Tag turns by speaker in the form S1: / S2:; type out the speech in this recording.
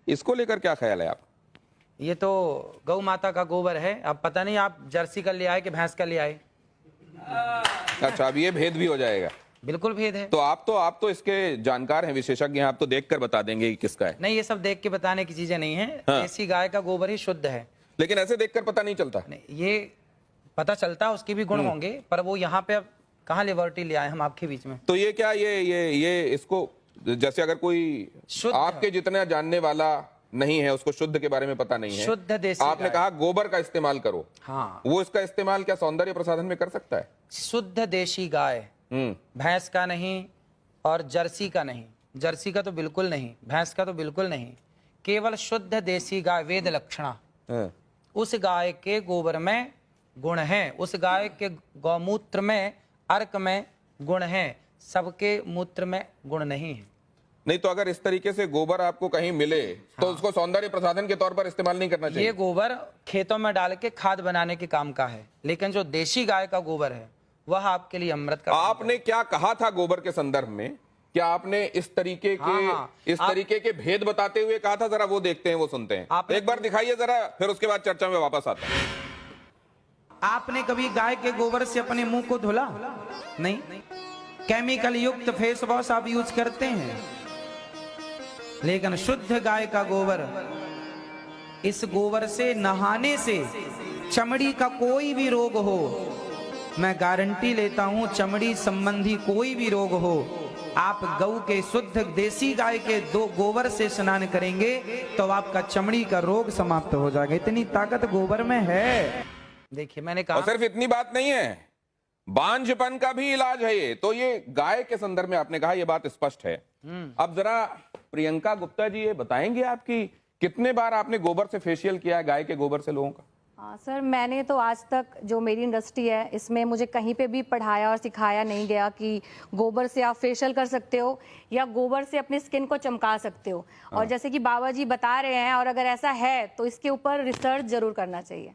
S1: इसको लेकर क्या ख्याल है आप?
S2: ये तो गौ माता का गोबर है। अब पता नहीं आप जर्सी का ले आए कि भैंस का ले आए।
S1: अच्छा, अब ये भेद भी हो जाएगा।
S2: बिल्कुल भेद है।
S1: तो आप तो इसके जानकार हैं, विशेषज्ञ हैं, आप तो देखकर बता देंगे कि किसका है।
S2: नहीं, ये सब देख के बताने की चीजें नहीं है।
S1: हाँ।
S2: देसी गाय का गोबर ही शुद्ध है।
S1: लेकिन ऐसे देखकर पता नहीं चलता।
S2: नहीं, ये पता चलता, उसके भी गुण होंगे, पर वो यहाँ पे अब कहाँ लिबर्टी ले आए हम आपके बीच में।
S1: तो ये क्या ये इसको, जैसे अगर कोई
S2: शुद्ध
S1: आपके जितना जानने वाला नहीं है, उसको शुद्ध के बारे में पता नहीं है,
S2: शुद्ध देसी
S1: आपने कहा गोबर का इस्तेमाल करो,
S2: हाँ,
S1: वो इसका इस्तेमाल क्या सौंदर्य प्रसाधन में कर सकता है?
S2: शुद्ध देशी गाय, भैंस का नहीं और जर्सी का नहीं। जर्सी का तो बिल्कुल नहीं, भैंस का तो बिल्कुल नहीं, केवल शुद्ध देसी गाय, वेद लक्षणा। उस गाय के गोबर में गुण हैं, उस गाय के गौमूत्र में, अर्क में गुण हैं, सबके मूत्र में गुण नहीं है।
S1: नहीं तो अगर इस तरीके से गोबर आपको कहीं मिले तो उसको सौंदर्य प्रसाधन के तौर पर इस्तेमाल नहीं करना चाहिए।
S2: ये गोबर खेतों में डाल के खाद बनाने के काम का है, लेकिन जो देशी गाय का गोबर है वह आपके लिए अमृत का।
S1: आपने क्या कहा था गोबर के संदर्भ में? क्या आपने इस तरीके के तरीके के भेद बताते हुए कहा था? जरा वो देखते हैं, वो सुनते हैं। एक बार दिखाइए जरा, फिर उसके बाद चर्चा में वापस आता है।
S2: आपने कभी गाय के गोबर से अपने मुंह को धुला? नहीं। केमिकल युक्त फेस वॉश आप यूज करते हैं, लेकिन शुद्ध गाय का गोबर, इस गोबर से नहाने से चमड़ी का कोई भी रोग हो, मैं गारंटी लेता हूं, चमड़ी संबंधी कोई भी रोग हो, आप गऊ के शुद्ध देसी गाय के गोबर से स्नान करेंगे तो आपका चमड़ी का रोग समाप्त हो जाएगा। इतनी ताकत गोबर में है। देखिए, मैंने कहा,
S1: और सिर्फ इतनी बात नहीं है, बांझपन का भी इलाज है ये। तो ये गाय के संदर्भ में आपने कहा, ये बात स्पष्ट है। अब जरा प्रियंका गुप्ता जी ये बताएंगे आपकी कितने बार आपने गोबर से फेशियल किया है, गाय के गोबर से लोगों का?
S3: हाँ सर, मैंने तो आज तक, जो मेरी इंडस्ट्री है इसमें, मुझे कहीं पे भी पढ़ाया और सिखाया नहीं गया कि गोबर से आप फेशियल कर सकते हो या गोबर से अपनी स्किन को चमका सकते हो। और जैसे कि बाबा जी बता रहे हैं, और अगर ऐसा है तो इसके ऊपर रिसर्च जरूर करना चाहिए।